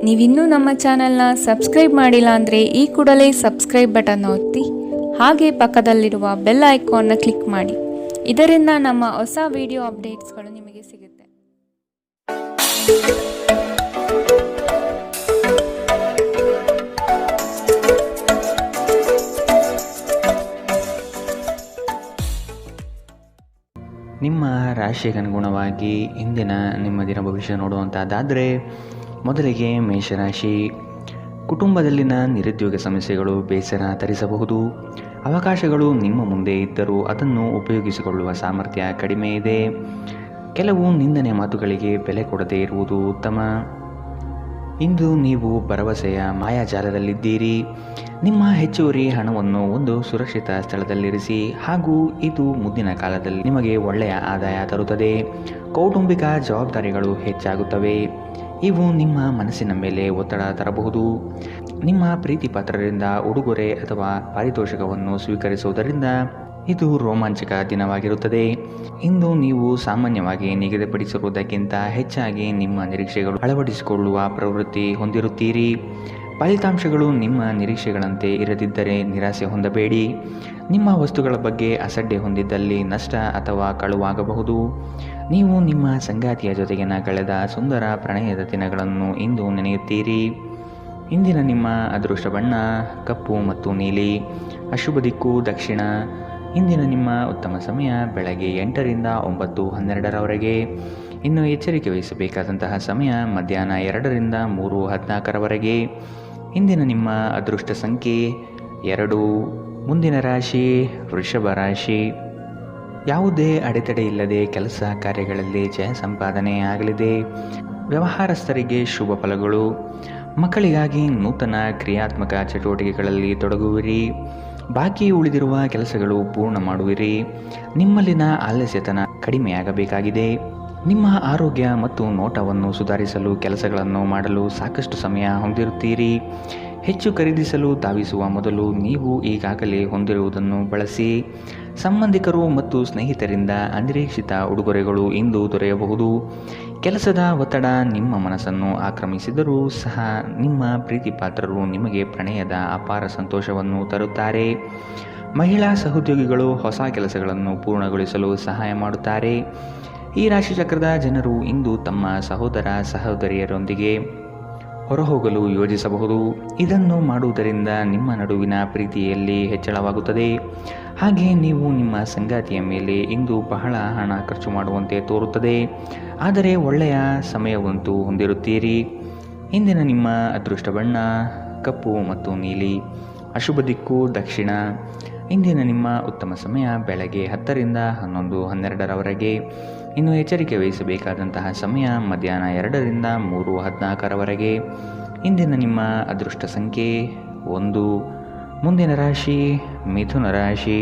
ನೀವಿನ್ನೂ ನಮ್ಮ ಚಾನೆಲ್ನ ಸಬ್ಸ್ಕ್ರೈಬ್ ಮಾಡಿಲ್ಲ ಅಂದರೆ ಈ ಕೂಡಲೇ ಸಬ್ಸ್ಕ್ರೈಬ್ ಬಟನ್ ಒತ್ತಿ ಹಾಗೆ ಪಕ್ಕದಲ್ಲಿರುವ ಬೆಲ್ ಐಕಾನ್ನ ಕ್ಲಿಕ್ ಮಾಡಿ. ಇದರಿಂದ ನಮ್ಮ ಹೊಸ ವಿಡಿಯೋ ಅಪ್ಡೇಟ್ಸ್ಗಳು ನಿಮಗೆ ಸಿಗುತ್ತೆ. ನಿಮ್ಮ ರಾಶಿಗೆ ಅನುಗುಣವಾಗಿ ಇಂದಿನ ನಿಮ್ಮ ದಿನ ಭವಿಷ್ಯ ನೋಡುವಂಥದ್ದಾದರೆ, ಮೊದಲಿಗೆ ಮೇಷರಾಶಿ. ಕುಟುಂಬದಲ್ಲಿನ ನಿರುದ್ಯೋಗ ಸಮಸ್ಯೆಗಳು ಬೇಸರ ತರಿಸಬಹುದು. ಅವಕಾಶಗಳು ನಿಮ್ಮ ಮುಂದೆ ಇದ್ದರೂ ಅದನ್ನು ಉಪಯೋಗಿಸಿಕೊಳ್ಳುವ ಸಾಮರ್ಥ್ಯ ಕಡಿಮೆ ಇದೆ. ಕೆಲವು ನಿಂದನೆ ಮಾತುಗಳಿಗೆ ಬೆಲೆ ಕೊಡದೇ ಇರುವುದು ಉತ್ತಮ. ಇಂದು ನೀವು ಭರವಸೆಯ ಮಾಯಾಜಾಲದಲ್ಲಿದ್ದೀರಿ. ನಿಮ್ಮ ಹೆಚ್ಚುವರಿ ಹಣವನ್ನು ಒಂದು ಸುರಕ್ಷಿತ ಸ್ಥಳದಲ್ಲಿರಿಸಿ, ಹಾಗೂ ಇದು ಮುಂದಿನ ಕಾಲದಲ್ಲಿ ನಿಮಗೆ ಒಳ್ಳೆಯ ಆದಾಯ ತರುತ್ತದೆ. ಕೌಟುಂಬಿಕ ಜವಾಬ್ದಾರಿಗಳು ಹೆಚ್ಚಾಗುತ್ತವೆ. ಇವು ನಿಮ್ಮ ಮನಸ್ಸಿನ ಮೇಲೆ ಒತ್ತಡ ತರಬಹುದು. ನಿಮ್ಮ ಪ್ರೀತಿ ಪಾತ್ರರಿಂದ ಉಡುಗೊರೆ ಅಥವಾ ಪಾರಿತೋಷಕವನ್ನು ಸ್ವೀಕರಿಸುವುದರಿಂದ ಇದು ರೋಮಾಂಚಕ ದಿನವಾಗಿರುತ್ತದೆ. ಇಂದು ನೀವು ಸಾಮಾನ್ಯವಾಗಿ ನಿಗದಿಪಡಿಸಿರುವುದಕ್ಕಿಂತ ಹೆಚ್ಚಾಗಿ ನಿಮ್ಮ ನಿರೀಕ್ಷೆಗಳು ಅಳವಡಿಸಿಕೊಳ್ಳುವ ಪ್ರವೃತ್ತಿ ಹೊಂದಿರುತ್ತೀರಿ. ಫಲಿತಾಂಶಗಳು ನಿಮ್ಮ ನಿರೀಕ್ಷೆಗಳಂತೆ ಇರದಿದ್ದರೆ ನಿರಾಸೆ ಹೊಂದಬೇಡಿ. ನಿಮ್ಮ ವಸ್ತುಗಳ ಬಗ್ಗೆ ಅಸಡ್ಡೆ ಹೊಂದಿದ್ದಲ್ಲಿ ನಷ್ಟ ಅಥವಾ ಕಳುವಾಗಬಹುದು. ನೀವು ನಿಮ್ಮ ಸಂಗಾತಿಯ ಜೊತೆಗಿನ ಕಳೆದ ಸುಂದರ ಪ್ರಣಯದ ದಿನಗಳನ್ನು ಇಂದು ನೆನೆಯುತ್ತೀರಿ. ಇಂದಿನ ನಿಮ್ಮ ಅದೃಷ್ಟ ಬಣ್ಣ ಕಪ್ಪು ಮತ್ತು ನೀಲಿ. ಅಶುಭ ದಿಕ್ಕು ದಕ್ಷಿಣ. ಇಂದಿನ ನಿಮ್ಮ ಉತ್ತಮ ಸಮಯ ಬೆಳಗ್ಗೆ 8ರಿಂದ 9:12ರವರೆಗೆ. ಇನ್ನು ಎಚ್ಚರಿಕೆ ವಹಿಸಬೇಕಾದಂತಹ ಸಮಯ ಮಧ್ಯಾಹ್ನ 2ರಿಂದ 3:14ರವರೆಗೆ. ಇಂದಿನ ನಿಮ್ಮ ಅದೃಷ್ಟ ಸಂಖ್ಯೆ 2. ಮುಂದಿನ ರಾಶಿ ವೃಷಭ ರಾಶಿ. ಯಾವುದೇ ಅಡೆತಡೆ ಇಲ್ಲದೆ ಕೆಲಸ ಕಾರ್ಯಗಳಲ್ಲಿ ಜಯ ಸಂಪಾದನೆ ಆಗಲಿದೆ. ವ್ಯವಹಾರಸ್ಥರಿಗೆ ಶುಭ ಫಲಗಳು. ಮಕ್ಕಳಿಗಾಗಿ ನೂತನ ಕ್ರಿಯಾತ್ಮಕ ಚಟುವಟಿಕೆಗಳಲ್ಲಿ ತೊಡಗುವಿರಿ. ಬಾಕಿ ಉಳಿದಿರುವ ಕೆಲಸಗಳು ಪೂರ್ಣ ಮಾಡುವಿರಿ. ನಿಮ್ಮಲ್ಲಿನ ಆಲಸ್ಯತನ ಕಡಿಮೆಯಾಗಬೇಕಾಗಿದೆ. ನಿಮ್ಮ ಆರೋಗ್ಯ ಮತ್ತು ನೋಟವನ್ನು ಸುಧಾರಿಸಲು ಕೆಲಸಗಳನ್ನು ಮಾಡಲು ಸಾಕಷ್ಟು ಸಮಯ ಹೊಂದಿರುತ್ತೀರಿ. ಹೆಚ್ಚು ಖರೀದಿಸಲು ಧಾವಿಸುವ ಮೊದಲು ನೀವು ಈಗಾಗಲೇ ಹೊಂದಿರುವುದನ್ನು ಬಳಸಿ. ಸಂಬಂಧಿಕರು ಮತ್ತು ಸ್ನೇಹಿತರಿಂದ ಅನಿರೀಕ್ಷಿತ ಉಡುಗೊರೆಗಳು ಇಂದು ದೊರೆಯಬಹುದು. ಕೆಲಸದ ಒತ್ತಡ ನಿಮ್ಮ ಮನಸ್ಸನ್ನು ಆಕ್ರಮಿಸಿದರೂ ಸಹ ನಿಮ್ಮ ಪ್ರೀತಿ ಪಾತ್ರರು ನಿಮಗೆ ಪ್ರಣಯದ ಅಪಾರ ಸಂತೋಷವನ್ನು ತರುತ್ತಾರೆ. ಮಹಿಳಾ ಸಹೋದ್ಯೋಗಿಗಳು ಹೊಸ ಕೆಲಸಗಳನ್ನು ಪೂರ್ಣಗೊಳಿಸಲು ಸಹಾಯ ಮಾಡುತ್ತಾರೆ. ಈ ರಾಶಿಚಕ್ರದ ಜನರು ಇಂದು ತಮ್ಮ ಸಹೋದರ ಸಹೋದರಿಯರೊಂದಿಗೆ ಹೊರಹೋಗಲು ಯೋಜಿಸಬಹುದು. ಇದನ್ನು ಮಾಡುವುದರಿಂದ ನಿಮ್ಮ ನಡುವಿನ ಪ್ರೀತಿಯಲ್ಲಿ ಹೆಚ್ಚಳವಾಗುತ್ತದೆ. ಹಾಗೆ ನೀವು ನಿಮ್ಮ ಸಂಗಾತಿಯ ಮೇಲೆ ಇಂದು ಬಹಳ ಹಣ ಖರ್ಚು ಮಾಡುವಂತೆ ತೋರುತ್ತದೆ. ಆದರೆ ಒಳ್ಳೆಯ ಸಮಯವಂತೂ ಹೊಂದಿರುತ್ತೀರಿ. ಇಂದಿನ ನಿಮ್ಮ ಅದೃಷ್ಟ ಬಣ್ಣ ಕಪ್ಪು ಮತ್ತು ನೀಲಿ. ಅಶುಭ ದಿಕ್ಕು ದಕ್ಷಿಣ. ಇಂದಿನ ನಿಮ್ಮ ಉತ್ತಮ ಸಮಯ ಬೆಳಗ್ಗೆ 10ರಿಂದ 11:12ರವರೆಗೆ. ಇನ್ನು ಎಚ್ಚರಿಕೆ ವಹಿಸಬೇಕಾದಂತಹ ಸಮಯ ಮಧ್ಯಾಹ್ನ 2ರಿಂದ 3:14ರವರೆಗೆ. ಇಂದಿನ ನಿಮ್ಮ ಅದೃಷ್ಟ ಸಂಖ್ಯೆ 1. ಮುಂದಿನ ರಾಶಿ ಮಿಥುನ ರಾಶಿ.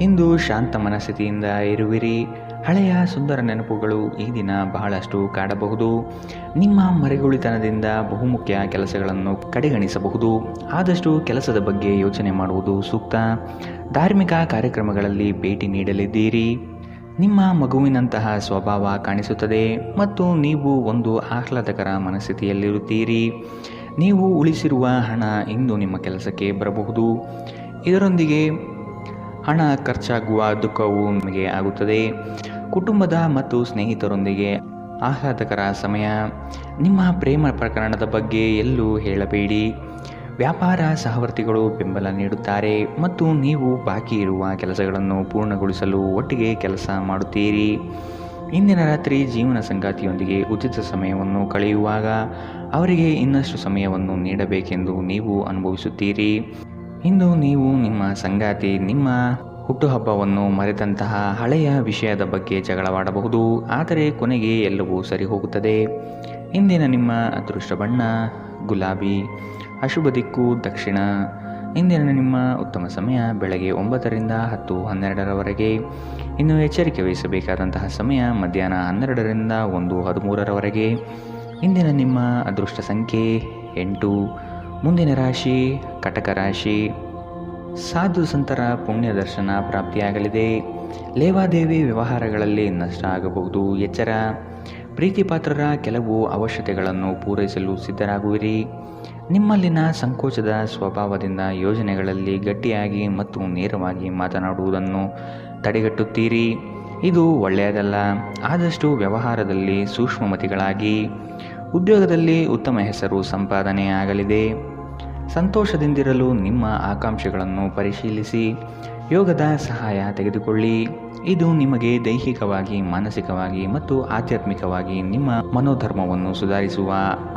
ಇಂದು ಶಾಂತ ಮನಸ್ಥಿತಿಯಿಂದ ಇರುವಿರಿ. ಹಳೆಯ ಸುಂದರ ನೆನಪುಗಳು ಈ ದಿನ ಬಹಳಷ್ಟು ಕಾಡಬಹುದು. ನಿಮ್ಮ ಮರೆಗುಳಿತನದಿಂದ ಬಹುಮುಖ್ಯ ಕೆಲಸಗಳನ್ನು ಕಡೆಗಣಿಸಬಹುದು. ಆದಷ್ಟು ಕೆಲಸದ ಬಗ್ಗೆ ಯೋಚನೆ ಮಾಡುವುದು ಸೂಕ್ತ. ಧಾರ್ಮಿಕ ಕಾರ್ಯಕ್ರಮಗಳಲ್ಲಿ ಭೇಟಿ ನೀಡಲಿದ್ದೀರಿ. ನಿಮ್ಮ ಮಗುವಿನಂತಹ ಸ್ವಭಾವ ಕಾಣಿಸುತ್ತದೆ ಮತ್ತು ನೀವು ಒಂದು ಆಹ್ಲಾದಕರ ಮನಸ್ಥಿತಿಯಲ್ಲಿರುತ್ತೀರಿ. ನೀವು ಉಳಿಸಿರುವ ಹಣ ಇಂದು ನಿಮ್ಮ ಕೆಲಸಕ್ಕೆ ಬರಬಹುದು. ಇದರೊಂದಿಗೆ ಹಣ ಖರ್ಚಾಗುವ ದುಃಖವು ನಿಮಗೆ ಆಗುತ್ತದೆ. ಕುಟುಂಬದ ಮತ್ತು ಸ್ನೇಹಿತರೊಂದಿಗೆ ಆಹ್ಲಾದಕರ ಸಮಯ. ನಿಮ್ಮ ಪ್ರೇಮ ಪ್ರಕರಣದ ಬಗ್ಗೆ ಎಲ್ಲೂ ಹೇಳಬೇಡಿ. ವ್ಯಾಪಾರ ಸಹವರ್ತಿಗಳು ಬೆಂಬಲ ನೀಡುತ್ತಾರೆ ಮತ್ತು ನೀವು ಬಾಕಿ ಇರುವ ಕೆಲಸಗಳನ್ನು ಪೂರ್ಣಗೊಳಿಸಲು ಒಟ್ಟಿಗೆ ಕೆಲಸ ಮಾಡುತ್ತೀರಿ. ಇಂದಿನ ರಾತ್ರಿ ಜೀವನ ಸಂಗಾತಿಯೊಂದಿಗೆ ಉಚಿತ ಸಮಯವನ್ನು ಕಳೆಯುವಾಗ ಅವರಿಗೆ ಇನ್ನಷ್ಟು ಸಮಯವನ್ನು ನೀಡಬೇಕೆಂದು ನೀವು ಅನುಭವಿಸುತ್ತೀರಿ. ಇಂದು ನೀವು ನಿಮ್ಮ ಸಂಗಾತಿ ನಿಮ್ಮ ಹುಟ್ಟುಹಬ್ಬವನ್ನು ಮರೆತಂತಹ ಹಳೆಯ ವಿಷಯದ ಬಗ್ಗೆ ಜಗಳವಾಡಬಹುದು. ಆದರೆ ಕೊನೆಗೆ ಎಲ್ಲವೂ ಸರಿ ಹೋಗುತ್ತದೆ. ಇಂದಿನ ನಿಮ್ಮ ಅದೃಷ್ಟ ಬಣ್ಣ ಗುಲಾಬಿ. ಅಶುಭ ದಿಕ್ಕು ದಕ್ಷಿಣ. ಇಂದಿನ ನಿಮ್ಮ ಉತ್ತಮ ಸಮಯ ಬೆಳಗ್ಗೆ 9ರಿಂದ 10:12ರವರೆಗೆ. ಇನ್ನು ಎಚ್ಚರಿಕೆ ವಹಿಸಬೇಕಾದಂತಹ ಸಮಯ ಮಧ್ಯಾಹ್ನ 12ರಿಂದ 1:13ರವರೆಗೆ. ಇಂದಿನ ನಿಮ್ಮ ಅದೃಷ್ಟ ಸಂಖ್ಯೆ 8. ಮುಂದಿನ ರಾಶಿ ಕಟಕ ರಾಶಿ. ಸಾಧು ಸಂತರ ಪುಣ್ಯ ದರ್ಶನ ಪ್ರಾಪ್ತಿಯಾಗಲಿದೆ. ಲೇವಾದೇವಿ ವ್ಯವಹಾರಗಳಲ್ಲಿ ನಷ್ಟ ಆಗಬಹುದು. ಎಚ್ಚರ. ಪ್ರೀತಿಪಾತ್ರರ ಕೆಲವು ಅವಶ್ಯಕತೆಗಳನ್ನು ಪೂರೈಸಲು ಸಿದ್ಧರಾಗುವಿರಿ. ನಿಮ್ಮಲ್ಲಿನ ಸಂಕೋಚದ ಸ್ವಭಾವದಿಂದ ಯೋಜನೆಗಳಲ್ಲಿ ಗಟ್ಟಿಯಾಗಿ ಮತ್ತು ನೇರವಾಗಿ ಮಾತನಾಡುವುದನ್ನು ತಡೆಗಟ್ಟುತ್ತೀರಿ. ಇದು ಒಳ್ಳೆಯದಲ್ಲ. ಆದಷ್ಟು ವ್ಯವಹಾರದಲ್ಲಿ ಸೂಕ್ಷ್ಮಮತಿಗಳಾಗಿ. ಉದ್ಯೋಗದಲ್ಲಿ ಉತ್ತಮ ಹೆಸರು ಸಂಪಾದನೆಯಾಗಲಿದೆ. ಸಂತೋಷದಿಂದಿರಲು ನಿಮ್ಮ ಆಕಾಂಕ್ಷೆಗಳನ್ನು ಪರಿಶೀಲಿಸಿ ಯೋಗದ ಸಹಾಯ ತೆಗೆದುಕೊಳ್ಳಿ. ಇದು ನಿಮಗೆ ದೈಹಿಕವಾಗಿ, ಮಾನಸಿಕವಾಗಿ ಮತ್ತು ಆಧ್ಯಾತ್ಮಿಕವಾಗಿ ನಿಮ್ಮ ಮನೋಧರ್ಮವನ್ನು ಸುಧಾರಿಸುವ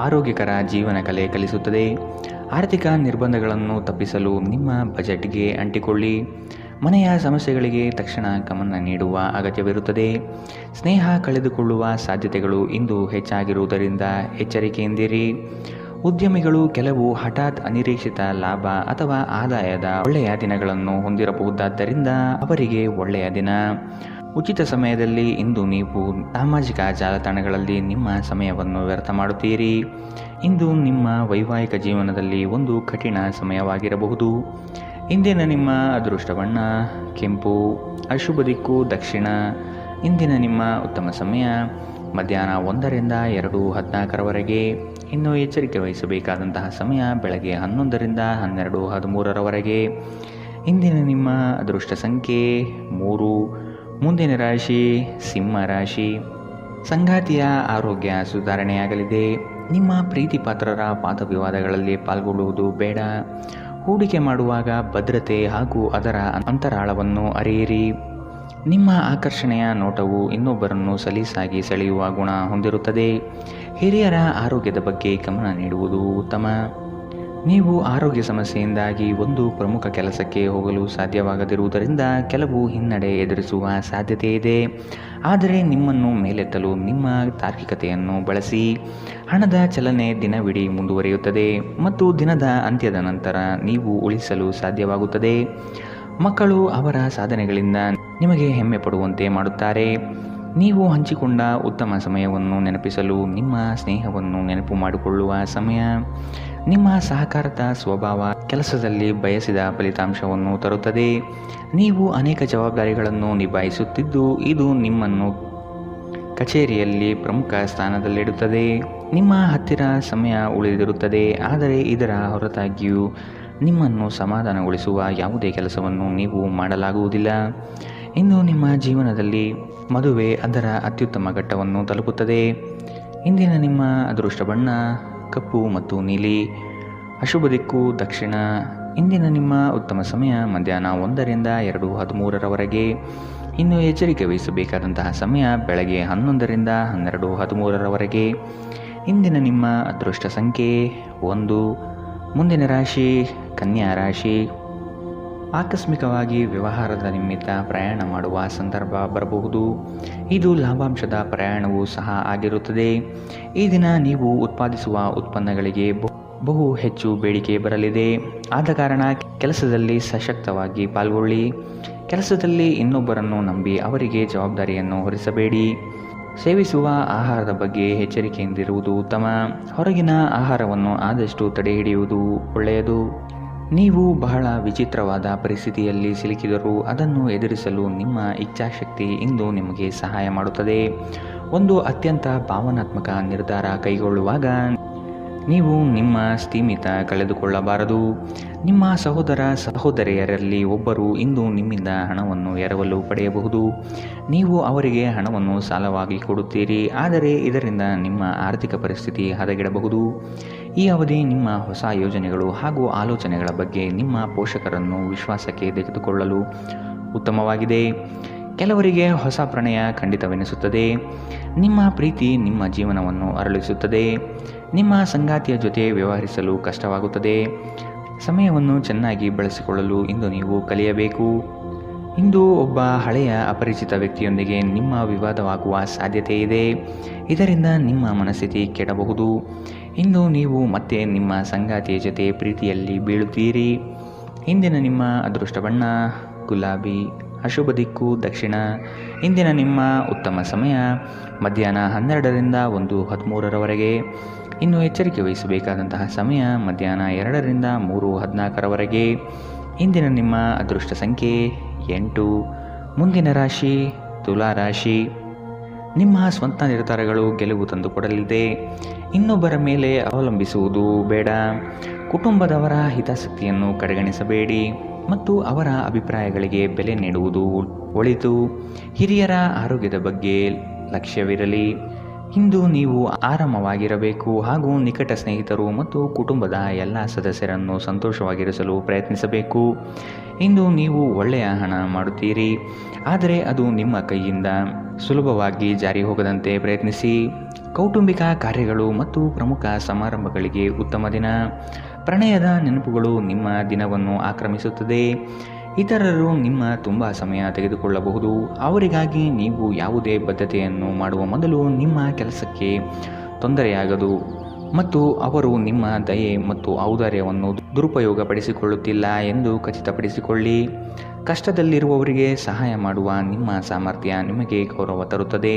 ಆರೋಗ್ಯಕರ ಜೀವನ ಕಲೆ ಕಲಿಸುತ್ತದೆ. ಆರ್ಥಿಕ ನಿರ್ಬಂಧಗಳನ್ನು ತಪ್ಪಿಸಲು ನಿಮ್ಮ ಬಜೆಟ್ಗೆ ಅಂಟಿಕೊಳ್ಳಿ. ಮನೆಯ ಸಮಸ್ಯೆಗಳಿಗೆ ತಕ್ಷಣ ಗಮನ ನೀಡುವ ಅಗತ್ಯವಿರುತ್ತದೆ. ಸ್ನೇಹ ಕಳೆದುಕೊಳ್ಳುವ ಸಾಧ್ಯತೆಗಳು ಇಂದು ಹೆಚ್ಚಾಗಿರುವುದರಿಂದ ಎಚ್ಚರಿಕೆಯಿಂದಿರಿ. ಉದ್ಯಮಿಗಳು ಕೆಲವು ಹಠಾತ್ ಅನಿರೀಕ್ಷಿತ ಲಾಭ ಅಥವಾ ಆದಾಯದ ಒಳ್ಳೆಯ ದಿನಗಳನ್ನು ಹೊಂದಿರಬಹುದಾದ್ದರಿಂದ ಅವರಿಗೆ ಒಳ್ಳೆಯ ದಿನ. ಉಚಿತ ಸಮಯದಲ್ಲಿ ಇಂದು ನೀವು ಸಾಮಾಜಿಕ ಜಾಲತಾಣಗಳಲ್ಲಿ ನಿಮ್ಮ ಸಮಯವನ್ನು ವ್ಯರ್ಥ ಮಾಡುತ್ತೀರಿ. ಇಂದು ನಿಮ್ಮ ವೈವಾಹಿಕ ಜೀವನದಲ್ಲಿ ಒಂದು ಕಠಿಣ ಸಮಯವಾಗಿರಬಹುದು. ಇಂದಿನ ನಿಮ್ಮ ಅದೃಷ್ಟ ಬಣ್ಣ ಕೆಂಪು. ಅಶುಭ ದಿಕ್ಕು ದಕ್ಷಿಣ. ಇಂದಿನ ನಿಮ್ಮ ಉತ್ತಮ ಸಮಯ ಮಧ್ಯಾಹ್ನ 1 ರಿಂದ 2:14 ಇನ್ನು ಎಚ್ಚರಿಕೆ ವಹಿಸಬೇಕಾದಂತಹ ಸಮಯ ಬೆಳಗ್ಗೆ 11 ರಿಂದ 12:13 ಇಂದಿನ ನಿಮ್ಮ ಅದೃಷ್ಟ ಸಂಖ್ಯೆ 3. ಮುಂದಿನ ರಾಶಿ ಸಿಂಹ ರಾಶಿ. ಸಂಗಾತಿಯ ಆರೋಗ್ಯ ಸುಧಾರಣೆಯಾಗಲಿದೆ. ನಿಮ್ಮ ಪ್ರೀತಿಪಾತ್ರರ ವಾದವಿವಾದಗಳಲ್ಲಿ ಪಾಲ್ಗೊಳ್ಳುವುದು ಬೇಡ. ಹೂಡಿಕೆ ಮಾಡುವಾಗ ಭದ್ರತೆ ಹಾಗೂ ಅದರ ಅಂತರಾಳವನ್ನು ಅರಿಯಿರಿ. ನಿಮ್ಮ ಆಕರ್ಷಣೆಯ ನೋಟವು ಇನ್ನೊಬ್ಬರನ್ನು ಸಲೀಸಾಗಿ ಸೆಳೆಯುವ ಗುಣ ಹೊಂದಿರುತ್ತದೆ. ಹಿರಿಯರ ಆರೋಗ್ಯದ ಬಗ್ಗೆ ಗಮನ ನೀಡುವುದು ಉತ್ತಮ. ನೀವು ಆರೋಗ್ಯ ಸಮಸ್ಯೆಯಿಂದಾಗಿ ಒಂದು ಪ್ರಮುಖ ಕೆಲಸಕ್ಕೆ ಹೋಗಲು ಸಾಧ್ಯವಾಗದಿರುವುದರಿಂದ ಕೆಲವು ಹಿನ್ನಡೆ ಎದುರಿಸುವ ಸಾಧ್ಯತೆ ಇದೆ. ಆದರೆ ನಿಮ್ಮನ್ನು ಮೇಲೆತ್ತಲು ನಿಮ್ಮ ತಾರ್ಕಿಕತೆಯನ್ನು ಬಳಸಿ. ಹಣದ ಚಲನೆ ದಿನವಿಡೀ ಮುಂದುವರಿಯುತ್ತದೆ ಮತ್ತು ದಿನದ ಅಂತ್ಯದ ನಂತರ ನೀವು ಉಳಿಸಲು ಸಾಧ್ಯವಾಗುತ್ತದೆ. ಮಕ್ಕಳು ಅವರ ಸಾಧನೆಗಳಿಂದ ನಿಮಗೆ ಹೆಮ್ಮೆ ಪಡುವಂತೆ ಮಾಡುತ್ತಾರೆ. ನೀವು ಹಂಚಿಕೊಂಡ ಉತ್ತಮ ಸಮಯವನ್ನು ನೆನಪಿಸಲು ನಿಮ್ಮ ಸ್ನೇಹವನ್ನು ನೆನಪು ಮಾಡಿಕೊಳ್ಳುವ ಸಮಯ. ನಿಮ್ಮ ಸಹಕಾರದ ಸ್ವಭಾವ ಕೆಲಸದಲ್ಲಿ ಬಯಸಿದ ಫಲಿತಾಂಶವನ್ನು ತರುತ್ತದೆ. ನೀವು ಅನೇಕ ಜವಾಬ್ದಾರಿಗಳನ್ನು ನಿಭಾಯಿಸುತ್ತಿದ್ದು ಇದು ನಿಮ್ಮನ್ನು ಕಚೇರಿಯಲ್ಲಿ ಪ್ರಮುಖ ಸ್ಥಾನದಲ್ಲಿಡುತ್ತದೆ. ನಿಮ್ಮ ಹತ್ತಿರ ಸಮಯ ಉಳಿದಿರುತ್ತದೆ, ಆದರೆ ಇದರ ಹೊರತಾಗಿಯೂ ನಿಮ್ಮನ್ನು ಸಮಾಧಾನಗೊಳಿಸುವ ಯಾವುದೇ ಕೆಲಸವನ್ನು ನೀವು ಮಾಡಲಾಗುವುದಿಲ್ಲ. ಇಂದು ನಿಮ್ಮ ಜೀವನದಲ್ಲಿ ಮದುವೆ ಅದರ ಅತ್ಯುತ್ತಮ ಘಟ್ಟವನ್ನು ತಲುಪುತ್ತದೆ. ಇಂದಿನ ನಿಮ್ಮ ಅದೃಷ್ಟ ಬಣ್ಣ ಕಪ್ಪು ಮತ್ತು ನೀಲಿ. ಅಶುಭ ದಿಕ್ಕು ದಕ್ಷಿಣ. ಇಂದಿನ ನಿಮ್ಮ ಉತ್ತಮ ಸಮಯ ಮಧ್ಯಾಹ್ನ 1 ರಿಂದ 2:13 ಇನ್ನು ಎಚ್ಚರಿಕೆ ವಹಿಸಬೇಕಾದಂತಹ ಸಮಯ ಬೆಳಗ್ಗೆ 11 ರಿಂದ 12:13 ಇಂದಿನ ನಿಮ್ಮ ಅದೃಷ್ಟ ಸಂಖ್ಯೆ 1. ಮುಂದಿನ ರಾಶಿ ಕನ್ಯಾ ರಾಶಿ. ಆಕಸ್ಮಿಕವಾಗಿ ವ್ಯವಹಾರದ ನಿಮಿತ್ತ ಪ್ರಯಾಣ ಮಾಡುವ ಸಂದರ್ಭ ಬರಬಹುದು. ಇದು ಲಾಭಾಂಶದ ಪ್ರಯಾಣವೂ ಸಹ ಆಗಿರುತ್ತದೆ. ಈ ದಿನ ನೀವು ಉತ್ಪಾದಿಸುವ ಉತ್ಪನ್ನಗಳಿಗೆ ಬಹು ಹೆಚ್ಚು ಬೇಡಿಕೆ ಬರಲಿದೆ. ಆದ ಕಾರಣ ಕೆಲಸದಲ್ಲಿ ಸಶಕ್ತವಾಗಿ ಪಾಲ್ಗೊಳ್ಳಿ. ಕೆಲಸದಲ್ಲಿ ಇನ್ನೊಬ್ಬರನ್ನು ನಂಬಿ ಅವರಿಗೆ ಜವಾಬ್ದಾರಿಯನ್ನು ಹೊರಿಸಬೇಡಿ. ಸೇವಿಸುವ ಆಹಾರದ ಬಗ್ಗೆ ಎಚ್ಚರಿಕೆಯಿಂದಿರುವುದು ಉತ್ತಮ. ಹೊರಗಿನ ಆಹಾರವನ್ನು ಆದಷ್ಟು ತಡೆಹಿಡಿಯುವುದು ಒಳ್ಳೆಯದು. ನೀವು ಬಹಳ ವಿಚಿತ್ರವಾದ ಪರಿಸ್ಥಿತಿಯಲ್ಲಿ ಸಿಲುಕಿದರೂ ಅದನ್ನು ಎದುರಿಸಲು ನಿಮ್ಮ ಇಚ್ಛಾಶಕ್ತಿ ಇಂದು ನಿಮಗೆ ಸಹಾಯ ಮಾಡುತ್ತದೆ. ಒಂದು ಅತ್ಯಂತ ಭಾವನಾತ್ಮಕ ನಿರ್ಧಾರ ಕೈಗೊಳ್ಳುವಾಗ ನೀವು ನಿಮ್ಮ ಸ್ಥಿಮಿತ ಕಳೆದುಕೊಳ್ಳಬಾರದು. ನಿಮ್ಮ ಸಹೋದರಿಯರಲ್ಲಿ ಒಬ್ಬರು ಇಂದು ನಿಮ್ಮಿಂದ ಹಣವನ್ನು ಎರವಲು ಪಡೆಯಬಹುದು. ನೀವು ಅವರಿಗೆ ಹಣವನ್ನು ಸಾಲವಾಗಿ ಕೊಡುತ್ತೀರಿ, ಆದರೆ ಇದರಿಂದ ನಿಮ್ಮ ಆರ್ಥಿಕ ಪರಿಸ್ಥಿತಿ ಹದಗೆಡಬಹುದು. ಈ ಅವಧಿ ನಿಮ್ಮ ಹೊಸ ಯೋಜನೆಗಳು ಹಾಗೂ ಆಲೋಚನೆಗಳ ಬಗ್ಗೆ ನಿಮ್ಮ ಪೋಷಕರನ್ನು ವಿಶ್ವಾಸಕ್ಕೆ ತೆಗೆದುಕೊಳ್ಳಲು ಉತ್ತಮವಾಗಿದೆ. ಕೆಲವರಿಗೆ ಹೊಸ ಪ್ರಣಯ ಖಂಡಿತವೆನಿಸುತ್ತದೆ. ನಿಮ್ಮ ಪ್ರೀತಿ ನಿಮ್ಮ ಜೀವನವನ್ನು ಅರಳಿಸುತ್ತದೆ. ನಿಮ್ಮ ಸಂಗಾತಿಯ ಜೊತೆ ವ್ಯವಹರಿಸಲು ಕಷ್ಟವಾಗುತ್ತದೆ. ಸಮಯವನ್ನು ಚೆನ್ನಾಗಿ ಬಳಸಿಕೊಳ್ಳಲು ಇಂದು ನೀವು ಕಲಿಯಬೇಕು. ಇಂದು ಒಬ್ಬ ಹಳೆಯ ಅಪರಿಚಿತ ವ್ಯಕ್ತಿಯೊಂದಿಗೆ ನಿಮ್ಮ ವಿವಾದವಾಗುವ ಸಾಧ್ಯತೆ ಇದೆ. ಇದರಿಂದ ನಿಮ್ಮ ಮನಸ್ಥಿತಿ ಕೆಡಬಹುದು. ಇಂದು ನೀವು ಮತ್ತೆ ನಿಮ್ಮ ಸಂಗಾತಿಯ ಜೊತೆ ಪ್ರೀತಿಯಲ್ಲಿ ಬೀಳುತ್ತೀರಿ. ಇಂದಿನ ನಿಮ್ಮ ಅದೃಷ್ಟ ಬಣ್ಣ ಗುಲಾಬಿ. ಅಶುಭ ದಿಕ್ಕು ದಕ್ಷಿಣ. ಇಂದಿನ ನಿಮ್ಮ ಉತ್ತಮ ಸಮಯ ಮಧ್ಯಾಹ್ನ 12 ರಿಂದ 1:13 ಇನ್ನು ಎಚ್ಚರಿಕೆ ವಹಿಸಬೇಕಾದಂತಹ ಸಮಯ ಮಧ್ಯಾಹ್ನ 2 ರಿಂದ 3:14 ಇಂದಿನ ನಿಮ್ಮ ಅದೃಷ್ಟ ಸಂಖ್ಯೆ 8. ಮುಂದಿನ ರಾಶಿ ತುಲಾ ರಾಶಿ. ನಿಮ್ಮ ಸ್ವಂತ ನಿರ್ಧಾರಗಳು ಗೆಲುವು ತಂದುಕೊಡಲಿದೆ. ಇನ್ನೊಬ್ಬರ ಮೇಲೆ ಅವಲಂಬಿಸುವುದು ಬೇಡ. ಕುಟುಂಬದವರ ಹಿತಾಸಕ್ತಿಯನ್ನು ಕಡೆಗಣಿಸಬೇಡಿ ಮತ್ತು ಅವರ ಅಭಿಪ್ರಾಯಗಳಿಗೆ ಬೆಲೆ ನೀಡುವುದು ಒಳಿತು. ಹಿರಿಯರ ಆರೋಗ್ಯದ ಬಗ್ಗೆ ಲಕ್ಷ್ಯವಿರಲಿ. ಇಂದು ನೀವು ಆರಾಮವಾಗಿರಬೇಕು ಹಾಗೂ ನಿಕಟ ಸ್ನೇಹಿತರು ಮತ್ತು ಕುಟುಂಬದ ಎಲ್ಲ ಸದಸ್ಯರನ್ನು ಸಂತೋಷವಾಗಿರಿಸಲು ಪ್ರಯತ್ನಿಸಬೇಕು. ಇಂದು ನೀವು ಒಳ್ಳೆಯ ಹಣ ಮಾಡುತ್ತೀರಿ, ಆದರೆ ಅದು ನಿಮ್ಮ ಕೈಯಿಂದ ಸುಲಭವಾಗಿ ಜಾರಿ ಹೋಗದಂತೆ ಪ್ರಯತ್ನಿಸಿ. ಕೌಟುಂಬಿಕ ಕಾರ್ಯಗಳು ಮತ್ತು ಪ್ರಮುಖ ಸಮಾರಂಭಗಳಿಗೆ ಉತ್ತಮ ದಿನ. ಪ್ರಣಯದ ನೆನಪುಗಳು ನಿಮ್ಮ ದಿನವನ್ನು ಆಕ್ರಮಿಸುತ್ತದೆ. ಇತರರು ನಿಮ್ಮ ತುಂಬ ಸಮಯ ತೆಗೆದುಕೊಳ್ಳಬಹುದು. ಅವರಿಗಾಗಿ ನೀವು ಯಾವುದೇ ಬದ್ಧತೆಯನ್ನು ಮಾಡುವ ಮೊದಲು ನಿಮ್ಮ ಕೆಲಸಕ್ಕೆ ತೊಂದರೆಯಾಗದು ಮತ್ತು ಅವರು ನಿಮ್ಮ ದಯೆ ಮತ್ತು ಔದಾರ್ಯವನ್ನು ದುರುಪಯೋಗಪಡಿಸಿಕೊಳ್ಳುತ್ತಿಲ್ಲ ಎಂದು ಖಚಿತಪಡಿಸಿಕೊಳ್ಳಿ. ಕಷ್ಟದಲ್ಲಿರುವವರಿಗೆ ಸಹಾಯ ಮಾಡುವ ನಿಮ್ಮ ಸಾಮರ್ಥ್ಯ ನಿಮಗೆ ಗೌರವ ತರುತ್ತದೆ.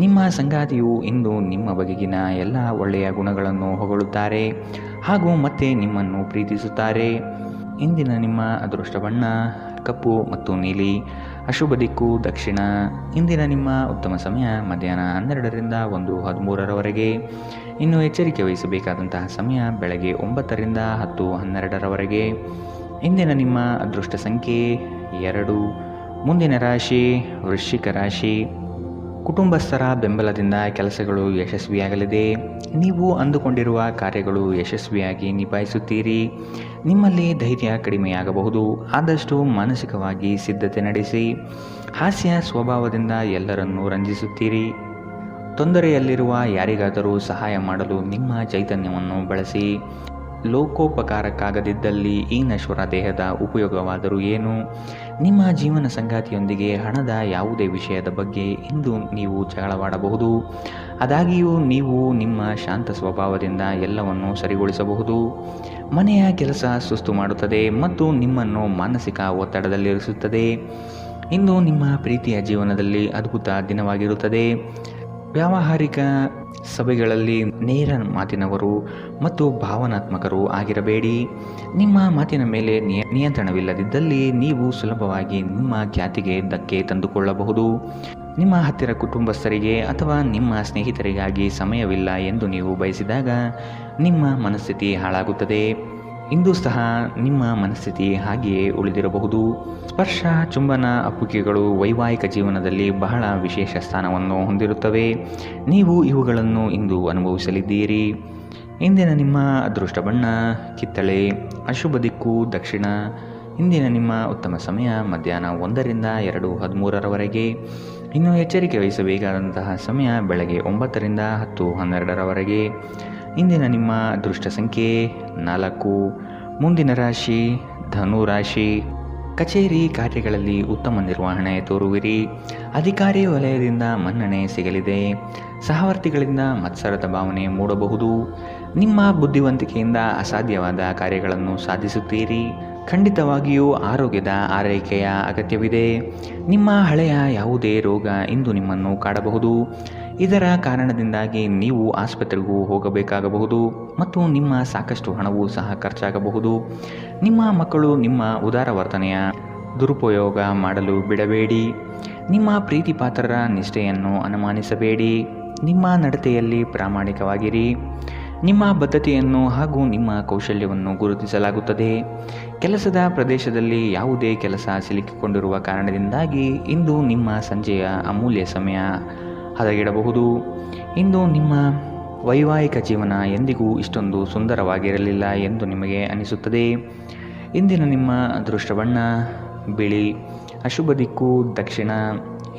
ನಿಮ್ಮ ಸಂಗಾತಿಯು ಇಂದು ನಿಮ್ಮ ಬಗೆಗಿನ ಎಲ್ಲ ಒಳ್ಳೆಯ ಗುಣಗಳನ್ನು ಹೊಗಳುತ್ತಾರೆ ಹಾಗೂ ಮತ್ತೆ ನಿಮ್ಮನ್ನು ಪ್ರೀತಿಸುತ್ತಾರೆ. ಇಂದಿನ ನಿಮ್ಮ ಅದೃಷ್ಟ ಬಣ್ಣ ಕಪ್ಪು ಮತ್ತು ನೀಲಿ. ಅಶುಭ ದಿಕ್ಕು ದಕ್ಷಿಣ. ಇಂದಿನ ನಿಮ್ಮ ಉತ್ತಮ ಸಮಯ ಮಧ್ಯಾಹ್ನ 12ರಿಂದ 1:13ರವರೆಗೆ. ಇನ್ನು ಎಚ್ಚರಿಕೆ ವಹಿಸಬೇಕಾದಂತಹ ಸಮಯ ಬೆಳಗ್ಗೆ 9ರಿಂದ 10:12ರವರೆಗೆ. ಇಂದಿನ ನಿಮ್ಮ ಅದೃಷ್ಟ ಸಂಖ್ಯೆ 2. ಮುಂದಿನ ರಾಶಿ ವೃಶ್ಚಿಕ ರಾಶಿ. ಕುಟುಂಬಸ್ಥರ ಬೆಂಬಲದಿಂದ ಕೆಲಸಗಳು ಯಶಸ್ವಿಯಾಗಲಿದೆ. ನೀವು ಅಂದುಕೊಂಡಿರುವ ಕಾರ್ಯಗಳು ಯಶಸ್ವಿಯಾಗಿ ನಿಭಾಯಿಸುತ್ತೀರಿ. ನಿಮ್ಮಲ್ಲಿ ಧೈರ್ಯ ಕಡಿಮೆಯಾಗಬಹುದು, ಆದಷ್ಟು ಮಾನಸಿಕವಾಗಿ ಸಿದ್ಧತೆ ನಡೆಸಿ. ಹಾಸ್ಯ ಸ್ವಭಾವದಿಂದ ಎಲ್ಲರನ್ನೂ ರಂಜಿಸುತ್ತೀರಿ. ತೊಂದರೆಯಲ್ಲಿರುವ ಯಾರಿಗಾದರೂ ಸಹಾಯ ಮಾಡಲು ನಿಮ್ಮ ಚೈತನ್ಯವನ್ನು ಬಳಸಿ. ಲೋಕೋಪಕಾರಕ್ಕಾಗದಿದ್ದಲ್ಲಿ ಈ ನಶ್ವರ ದೇಹದ ಉಪಯೋಗವಾದರೂ ಏನು? ನಿಮ್ಮ ಜೀವನ ಸಂಗಾತಿಯೊಂದಿಗೆ ಹಣದ ಯಾವುದೇ ವಿಷಯದ ಬಗ್ಗೆ ಇಂದು ನೀವು ಜಗಳವಾಡಬಹುದು. ಆದಾಗ್ಯೂ ನೀವು ನಿಮ್ಮ ಶಾಂತ ಸ್ವಭಾವದಿಂದ ಎಲ್ಲವನ್ನು ಸರಿಗೊಳಿಸಬಹುದು. ಮನೆಯ ಕೆಲಸ ಸುಸ್ತು ಮಾಡುತ್ತದೆ ಮತ್ತು ನಿಮ್ಮನ್ನು ಮಾನಸಿಕ ಒತ್ತಡದಲ್ಲಿರಿಸುತ್ತದೆ. ಇಂದು ನಿಮ್ಮ ಪ್ರೀತಿಯ ಜೀವನದಲ್ಲಿ ಅದ್ಭುತ ದಿನವಾಗಿರುತ್ತದೆ. ವ್ಯಾವಹಾರಿಕ ಸಭೆಗಳಲ್ಲಿ ನೇರ ಮಾತಿನವರು ಮತ್ತು ಭಾವನಾತ್ಮಕರು ಆಗಿರಬೇಡಿ. ನಿಮ್ಮ ಮಾತಿನ ಮೇಲೆ ನಿಯಂತ್ರಣವಿಲ್ಲದಿದ್ದಲ್ಲಿ ನೀವು ಸುಲಭವಾಗಿ ನಿಮ್ಮ ಖ್ಯಾತಿಗೆ ಧಕ್ಕೆ ತಂದುಕೊಳ್ಳಬಹುದು. ನಿಮ್ಮ ಹತ್ತಿರ ಕುಟುಂಬಸ್ಥರಿಗೆ ಅಥವಾ ನಿಮ್ಮ ಸ್ನೇಹಿತರಿಗಾಗಿ ಸಮಯವಿಲ್ಲ ಎಂದು ನೀವು ಬಯಸಿದಾಗ ನಿಮ್ಮ ಮನಸ್ಥಿತಿ ಹಾಳಾಗುತ್ತದೆ. ಇಂದು ಸಹ ನಿಮ್ಮ ಮನಸ್ಥಿತಿ ಹಾಗೆಯೇ ಉಳಿದಿರಬಹುದು. ಸ್ಪರ್ಶ, ಚುಂಬನ, ಅಪ್ಪುಗೆಗಳು ವೈವಾಹಿಕ ಜೀವನದಲ್ಲಿ ಬಹಳ ವಿಶೇಷ ಸ್ಥಾನವನ್ನು ಹೊಂದಿರುತ್ತವೆ. ನೀವು ಇವುಗಳನ್ನು ಇಂದು ಅನುಭವಿಸಲಿದ್ದೀರಿ. ಇಂದಿನ ನಿಮ್ಮ ಅದೃಷ್ಟ ಬಣ್ಣ ಕಿತ್ತಳೆ. ಅಶುಭ ದಿಕ್ಕು ದಕ್ಷಿಣ. ಇಂದಿನ ನಿಮ್ಮ ಉತ್ತಮ ಸಮಯ ಮಧ್ಯಾಹ್ನ 1ರಿಂದ 2:13ರವರೆಗೆ. ಇನ್ನು ಎಚ್ಚರಿಕೆ ವಹಿಸಬೇಕಾದಂತಹ ಸಮಯ ಬೆಳಗ್ಗೆ 9ರಿಂದ 10:12ರವರೆಗೆ. ಇಂದಿನ ನಿಮ್ಮ ಅದೃಷ್ಟ ಸಂಖ್ಯೆ 4. ಮುಂದಿನ ರಾಶಿ ಧನು ರಾಶಿ. ಕಚೇರಿ ಕಾರ್ಯಗಳಲ್ಲಿ ಉತ್ತಮ ನಿರ್ವಹಣೆ ತೋರುವಿರಿ. ಅಧಿಕಾರಿ ವಲಯದಿಂದ ಮನ್ನಣೆ ಸಿಗಲಿದೆ. ಸಹವರ್ತಿಗಳಿಂದ ಮತ್ಸರದ ಭಾವನೆ ಮೂಡಬಹುದು. ನಿಮ್ಮ ಬುದ್ಧಿವಂತಿಕೆಯಿಂದ ಅಸಾಧ್ಯವಾದ ಕಾರ್ಯಗಳನ್ನು ಸಾಧಿಸುತ್ತೀರಿ. ಖಂಡಿತವಾಗಿಯೂ ಆರೋಗ್ಯದ ಆರೈಕೆಯ ಅಗತ್ಯವಿದೆ. ನಿಮ್ಮ ಹಳೆಯ ಯಾವುದೇ ರೋಗ ಇಂದು ನಿಮ್ಮನ್ನು ಕಾಡಬಹುದು. ಇದರ ಕಾರಣದಿಂದಾಗಿ ನೀವು ಆಸ್ಪತ್ರೆಗೂ ಹೋಗಬೇಕಾಗಬಹುದು ಮತ್ತು ನಿಮ್ಮ ಸಾಕಷ್ಟು ಹಣವೂ ಸಹ ಖರ್ಚಾಗಬಹುದು. ನಿಮ್ಮ ಮಕ್ಕಳು ನಿಮ್ಮ ಉದಾರ ವರ್ತನೆಯ ದುರುಪಯೋಗ ಮಾಡಲು ಬಿಡಬೇಡಿ. ನಿಮ್ಮ ಪ್ರೀತಿ ಪಾತ್ರರ ನಿಷ್ಠೆಯನ್ನು ಅನುಮಾನಿಸಬೇಡಿ. ನಿಮ್ಮ ನಡತೆಯಲ್ಲಿ ಪ್ರಾಮಾಣಿಕವಾಗಿರಿ. ನಿಮ್ಮ ಬದ್ಧತೆಯನ್ನು ಹಾಗೂ ನಿಮ್ಮ ಕೌಶಲ್ಯವನ್ನು ಗುರುತಿಸಲಾಗುತ್ತದೆ. ಕೆಲಸದ ಪ್ರದೇಶದಲ್ಲಿ ಯಾವುದೇ ಕೆಲಸ ಸಿಲುಕಿಕೊಂಡಿರುವ ಕಾರಣದಿಂದಾಗಿ ಇಂದು ನಿಮ್ಮ ಸಂಜೆಯ ಅಮೂಲ್ಯ ಸಮಯ ಹದಗೆಡಬಹುದು. ಇಂದು ನಿಮ್ಮ ವೈವಾಹಿಕ ಜೀವನ ಎಂದಿಗೂ ಇಷ್ಟೊಂದು ಸುಂದರವಾಗಿರಲಿಲ್ಲ ಎಂದು ನಿಮಗೆ ಅನಿಸುತ್ತದೆ. ಇಂದಿನ ನಿಮ್ಮ ಅದೃಷ್ಟ ಬಣ್ಣ ಬಿಳಿ. ಅಶುಭ ದಿಕ್ಕು ದಕ್ಷಿಣ.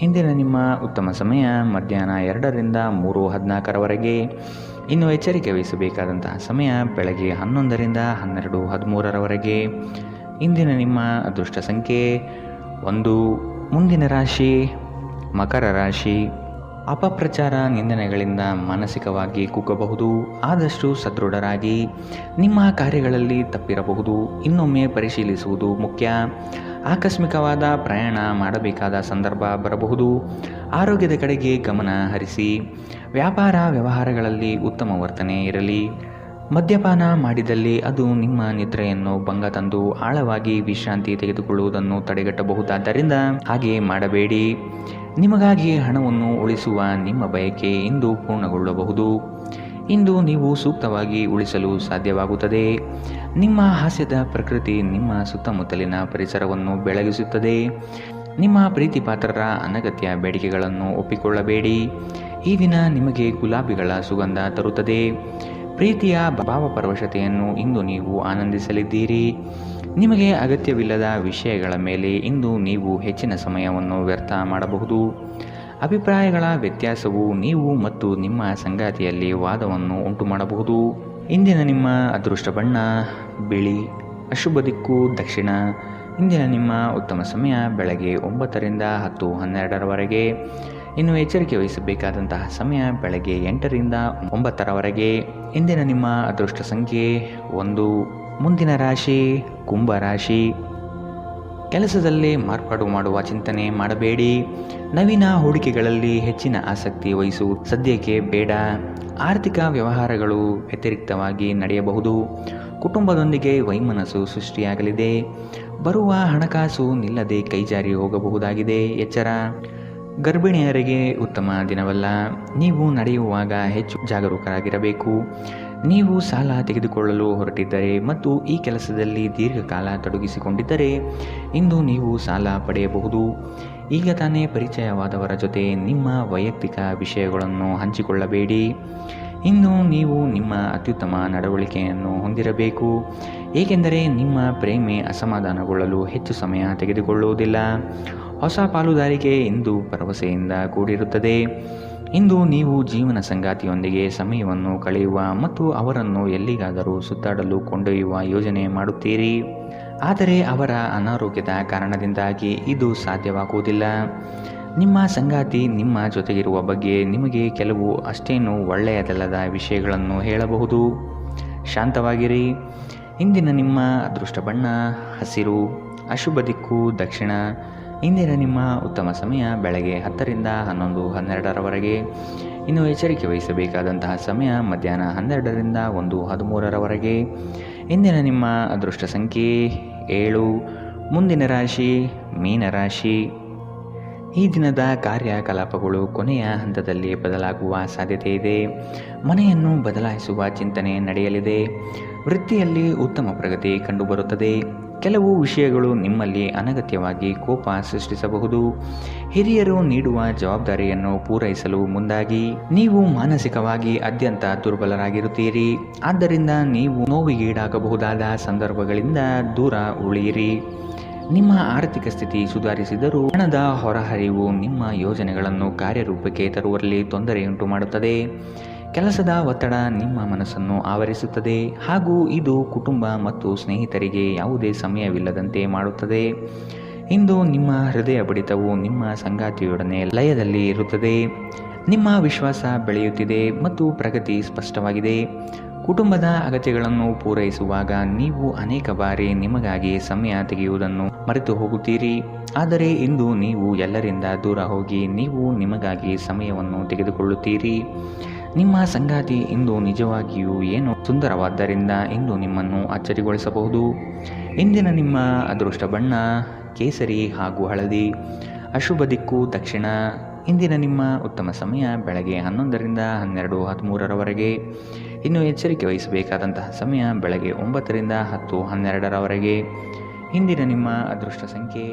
ಇಂದಿನ ನಿಮ್ಮ ಉತ್ತಮ ಸಮಯ ಮಧ್ಯಾಹ್ನ 2ರಿಂದ 3:14ರವರೆಗೆ. ಇನ್ನು ಎಚ್ಚರಿಕೆ ವಹಿಸಬೇಕಾದಂತಹ ಸಮಯ ಬೆಳಗ್ಗೆ 11ರಿಂದ 12:13ರವರೆಗೆ. ಇಂದಿನ ನಿಮ್ಮ ಅದೃಷ್ಟ ಸಂಖ್ಯೆ 1. ಮುಂದಿನ ರಾಶಿ ಮಕರ ರಾಶಿ. ಅಪಪ್ರಚಾರ ನಿಂದನೆಗಳಿಂದ ಮಾನಸಿಕವಾಗಿ ಕುಗ್ಗಬಹುದು. ಆದಷ್ಟು ಸದೃಢರಾಗಿ. ನಿಮ್ಮ ಕಾರ್ಯಗಳಲ್ಲಿ ತಪ್ಪಿರಬಹುದು, ಇನ್ನೊಮ್ಮೆ ಪರಿಶೀಲಿಸುವುದು ಮುಖ್ಯ. ಆಕಸ್ಮಿಕವಾದ ಪ್ರಯಾಣ ಮಾಡಬೇಕಾದ ಸಂದರ್ಭ ಬರಬಹುದು. ಆರೋಗ್ಯದ ಕಡೆಗೆ ಗಮನ ಹರಿಸಿ. ವ್ಯಾಪಾರ ವ್ಯವಹಾರಗಳಲ್ಲಿ ಉತ್ತಮ ವರ್ತನೆ ಇರಲಿ. ಮದ್ಯಪಾನ ಮಾಡಿದಲ್ಲಿ ಅದು ನಿಮ್ಮ ನಿದ್ರೆಯನ್ನು ಭಂಗ ತಂದು ಆಳವಾಗಿ ವಿಶ್ರಾಂತಿ ತೆಗೆದುಕೊಳ್ಳುವುದನ್ನು ತಡೆಗಟ್ಟಬಹುದಾದ್ದರಿಂದ ಹಾಗೆ ಮಾಡಬೇಡಿ. ನಿಮಗಾಗಿ ಹಣವನ್ನು ಉಳಿಸುವ ನಿಮ್ಮ ಬಯಕೆ ಇಂದು ಪೂರ್ಣಗೊಳ್ಳಬಹುದು. ಇಂದು ನೀವು ಸೂಕ್ತವಾಗಿ ಉಳಿಸಲು ಸಾಧ್ಯವಾಗುತ್ತದೆ. ನಿಮ್ಮ ಹಾಸ್ಯದ ಪ್ರಕೃತಿ ನಿಮ್ಮ ಸುತ್ತಮುತ್ತಲಿನ ಪರಿಸರವನ್ನು ಬೆಳಗಿಸುತ್ತದೆ. ನಿಮ್ಮ ಪ್ರೀತಿಪಾತ್ರರ ಅನಗತ್ಯ ಬೇಡಿಕೆಗಳನ್ನು ಒಪ್ಪಿಕೊಳ್ಳಬೇಡಿ. ಈ ದಿನ ನಿಮಗೆ ಗುಲಾಬಿಗಳ ಸುಗಂಧ ತರುತ್ತದೆ. ಪ್ರೀತಿಯ ಭಾವಪರವಶತೆಯನ್ನು ಇಂದು ನೀವು ಆನಂದಿಸಲಿದ್ದೀರಿ. ನಿಮಗೆ ಅಗತ್ಯವಿಲ್ಲದ ವಿಷಯಗಳ ಮೇಲೆ ಇಂದು ನೀವು ಹೆಚ್ಚಿನ ಸಮಯವನ್ನು ವ್ಯರ್ಥ ಮಾಡಬಹುದು. ಅಭಿಪ್ರಾಯಗಳ ವ್ಯತ್ಯಾಸವು ನೀವು ಮತ್ತು ನಿಮ್ಮ ಸಂಗಾತಿಯಲ್ಲಿ ವಾದವನ್ನು ಉಂಟು ಮಾಡಬಹುದು. ಇಂದಿನ ನಿಮ್ಮ ಅದೃಷ್ಟ ಬಣ್ಣ ಬಿಳಿ. ಅಶುಭ ದಿಕ್ಕು ದಕ್ಷಿಣ. ಇಂದಿನ ನಿಮ್ಮ ಉತ್ತಮ ಸಮಯ ಬೆಳಗ್ಗೆ 9ರಿಂದ 10:12ರವರೆಗೆ. ಇನ್ನು ಎಚ್ಚರಿಕೆ ವಹಿಸಬೇಕಾದಂತಹ ಸಮಯ ಬೆಳಗ್ಗೆ 8ರಿಂದ 9ರವರೆಗೆ. ಇಂದಿನ ನಿಮ್ಮ ಅದೃಷ್ಟ ಸಂಖ್ಯೆ 1. ಮುಂದಿನ ರಾಶಿ ಕುಂಭ ರಾಶಿ. ಕೆಲಸದಲ್ಲಿ ಮಾರ್ಪಾಡು ಮಾಡುವ ಚಿಂತನೆ ಮಾಡಬೇಡಿ. ನವೀನ ಹೂಡಿಕೆಗಳಲ್ಲಿ ಹೆಚ್ಚಿನ ಆಸಕ್ತಿ ವಹಿಸುವುದು ಸದ್ಯಕ್ಕೆ ಬೇಡ. ಆರ್ಥಿಕ ವ್ಯವಹಾರಗಳು ವ್ಯತಿರಿಕ್ತವಾಗಿ ನಡೆಯಬಹುದು. ಕುಟುಂಬದೊಂದಿಗೆ ವೈಮನಸ್ಸು ಸೃಷ್ಟಿಯಾಗಲಿದೆ. ಬರುವ ಹಣಕಾಸು ನಿಲ್ಲದೆ ಕೈಜಾರಿ ಹೋಗಬಹುದಾಗಿದೆ. ಎಚ್ಚರ. ಗರ್ಭಿಣಿಯರಿಗೆ ಉತ್ತಮ ದಿನವಲ್ಲ. ನೀವು ನಡೆಯುವಾಗ ಹೆಚ್ಚು ಜಾಗರೂಕರಾಗಿರಬೇಕು. ನೀವು ಸಾಲ ತೆಗೆದುಕೊಳ್ಳಲು ಹೊರಟಿದ್ದರೆ ಮತ್ತು ಈ ಕೆಲಸದಲ್ಲಿ ದೀರ್ಘಕಾಲ ತೊಡಗಿಸಿಕೊಂಡಿದ್ದರೆ ಇಂದು ನೀವು ಸಾಲ ಪಡೆಯಬಹುದು. ಈಗ ತಾನೇ ಪರಿಚಯವಾದವರ ಜೊತೆ ನಿಮ್ಮ ವೈಯಕ್ತಿಕ ವಿಷಯಗಳನ್ನು ಹಂಚಿಕೊಳ್ಳಬೇಡಿ. ಇಂದು ನೀವು ನಿಮ್ಮ ಅತ್ಯುತ್ತಮ ನಡವಳಿಕೆಯನ್ನು ಹೊಂದಿರಬೇಕು, ಏಕೆಂದರೆ ನಿಮ್ಮ ಪ್ರೇಮೆ ಅಸಮಾಧಾನಗೊಳ್ಳಲು ಹೆಚ್ಚು ಸಮಯ ತೆಗೆದುಕೊಳ್ಳುವುದಿಲ್ಲ. ಹೊಸ ಪಾಲುದಾರಿಕೆ ಇಂದು ಭರವಸೆಯಿಂದ ಕೂಡಿರುತ್ತದೆ. ಇಂದು ನೀವು ಜೀವನ ಸಂಗಾತಿಯೊಂದಿಗೆ ಸಮಯವನ್ನು ಕಳೆಯುವ ಮತ್ತು ಅವರನ್ನು ಎಲ್ಲಿಗಾದರೂ ಸುತ್ತಾಡಲು ಕೊಂಡೊಯ್ಯುವ ಯೋಜನೆ ಮಾಡುತ್ತೀರಿ. ಆದರೆ ಅವರ ಅನಾರೋಗ್ಯದ ಕಾರಣದಿಂದಾಗಿ ಇದು ಸಾಧ್ಯವಾಗುವುದಿಲ್ಲ. ನಿಮ್ಮ ಸಂಗಾತಿ ನಿಮ್ಮ ಜೊತೆಗಿರುವ ಬಗ್ಗೆ ನಿಮಗೆ ಕೆಲವು ಅಷ್ಟೇನು ಒಳ್ಳೆಯದಲ್ಲದ ವಿಷಯಗಳನ್ನು ಹೇಳಬಹುದು. ಶಾಂತವಾಗಿರಿ. ಇಂದಿನ ನಿಮ್ಮ ಅದೃಷ್ಟ ಬಣ್ಣ ಹಸಿರು. ಅಶುಭ ದಿಕ್ಕು ದಕ್ಷಿಣ. ಇಂದಿನ ನಿಮ್ಮ ಉತ್ತಮ ಸಮಯ ಬೆಳಗ್ಗೆ 10ರಿಂದ 11:12ರವರೆಗೆ. ಇನ್ನು ಎಚ್ಚರಿಕೆ ವಹಿಸಬೇಕಾದಂತಹ ಸಮಯ ಮಧ್ಯಾಹ್ನ 12ರಿಂದ 1:13ರವರೆಗೆ. ಇಂದಿನ ನಿಮ್ಮ ಅದೃಷ್ಟ ಸಂಖ್ಯೆ 7. ಮುಂದಿನ ರಾಶಿ ಮೀನರಾಶಿ. ಈ ದಿನದ ಕಾರ್ಯಕಲಾಪಗಳು ಕೊನೆಯ ಹಂತದಲ್ಲಿ ಬದಲಾಗುವ ಸಾಧ್ಯತೆ ಇದೆ. ಮನೆಯನ್ನು ಬದಲಾಯಿಸುವ ಚಿಂತನೆ ನಡೆಯಲಿದೆ. ವೃತ್ತಿಯಲ್ಲಿ ಉತ್ತಮ ಪ್ರಗತಿ ಕಂಡುಬರುತ್ತದೆ. ಕೆಲವು ವಿಷಯಗಳು ನಿಮ್ಮಲ್ಲಿ ಅನಗತ್ಯವಾಗಿ ಕೋಪ ಸೃಷ್ಟಿಸಬಹುದು. ಹಿರಿಯರು ನೀಡುವ ಜವಾಬ್ದಾರಿಯನ್ನು ಪೂರೈಸಲು ಮುಂದಾಗಿ. ನೀವು ಮಾನಸಿಕವಾಗಿ ಅತ್ಯಂತ ದುರ್ಬಲರಾಗಿರುತ್ತೀರಿ. ಆದ್ದರಿಂದ ನೀವು ನೋವಿಗೀಡಾಗಬಹುದಾದ ಸಂದರ್ಭಗಳಿಂದ ದೂರ ಉಳಿಯಿರಿ. ನಿಮ್ಮ ಆರ್ಥಿಕ ಸ್ಥಿತಿ ಸುಧಾರಿಸಿದರೂ ಹಣದ ಹೊರಹರಿವು ನಿಮ್ಮ ಯೋಜನೆಗಳನ್ನು ಕಾರ್ಯರೂಪಕ್ಕೆ ತರುವಲ್ಲಿ ತೊಂದರೆಯುಂಟು ಮಾಡುತ್ತದೆ. ಕೆಲಸದ ಒತ್ತಡ ನಿಮ್ಮ ಮನಸ್ಸನ್ನು ಆವರಿಸುತ್ತದೆ ಹಾಗೂ ಇದು ಕುಟುಂಬ ಮತ್ತು ಸ್ನೇಹಿತರಿಗೆ ಯಾವುದೇ ಸಮಯವಿಲ್ಲದಂತೆ ಮಾಡುತ್ತದೆ. ಇಂದು ನಿಮ್ಮ ಹೃದಯ ಬಡಿತವು ನಿಮ್ಮ ಸಂಗಾತಿಯೊಡನೆ ಲಯದಲ್ಲಿ ಇರುತ್ತದೆ. ನಿಮ್ಮ ವಿಶ್ವಾಸ ಬೆಳೆಯುತ್ತಿದೆ ಮತ್ತು ಪ್ರಗತಿ ಸ್ಪಷ್ಟವಾಗಿದೆ. ಕುಟುಂಬದ ಅಗತ್ಯಗಳನ್ನು ಪೂರೈಸುವಾಗ ನೀವು ಅನೇಕ ಬಾರಿ ನಿಮಗಾಗಿ ಸಮಯ ತೆಗೆಯುವುದನ್ನು ಮರೆತು ಹೋಗುತ್ತೀರಿ. ಆದರೆ ಇಂದು ನೀವು ಎಲ್ಲರಿಂದ ದೂರ ಹೋಗಿ ನೀವು ನಿಮಗಾಗಿ ಸಮಯವನ್ನು ತೆಗೆದುಕೊಳ್ಳುತ್ತೀರಿ. ನಿಮ್ಮ ಸಂಗಾತಿ ಇಂದು ನಿಜವಾಗಿಯೂ ಏನೋ ಸುಂದರವಾದ್ದರಿಂದ ಇಂದು ನಿಮ್ಮನ್ನು ಅಚ್ಚರಿಗೊಳಿಸಬಹುದು. ಇಂದಿನ ನಿಮ್ಮ ಅದೃಷ್ಟ ಬಣ್ಣ ಕೇಸರಿ ಹಾಗೂ ಹಳದಿ. ಅಶುಭ ದಿಕ್ಕು ದಕ್ಷಿಣ. ಇಂದಿನ ನಿಮ್ಮ ಉತ್ತಮ ಸಮಯ ಬೆಳಗ್ಗೆ 11ರಿಂದ 12:13ರವರೆಗೆ. ಇನ್ನು ಎಚ್ಚರಿಕೆ ವಹಿಸಬೇಕಾದಂತಹ ಸಮಯ ಬೆಳಗ್ಗೆ 9ರಿಂದ 10:12ರವರೆಗೆ. ಇಂದಿನ ನಿಮ್ಮ ಅದೃಷ್ಟ ಸಂಖ್ಯೆ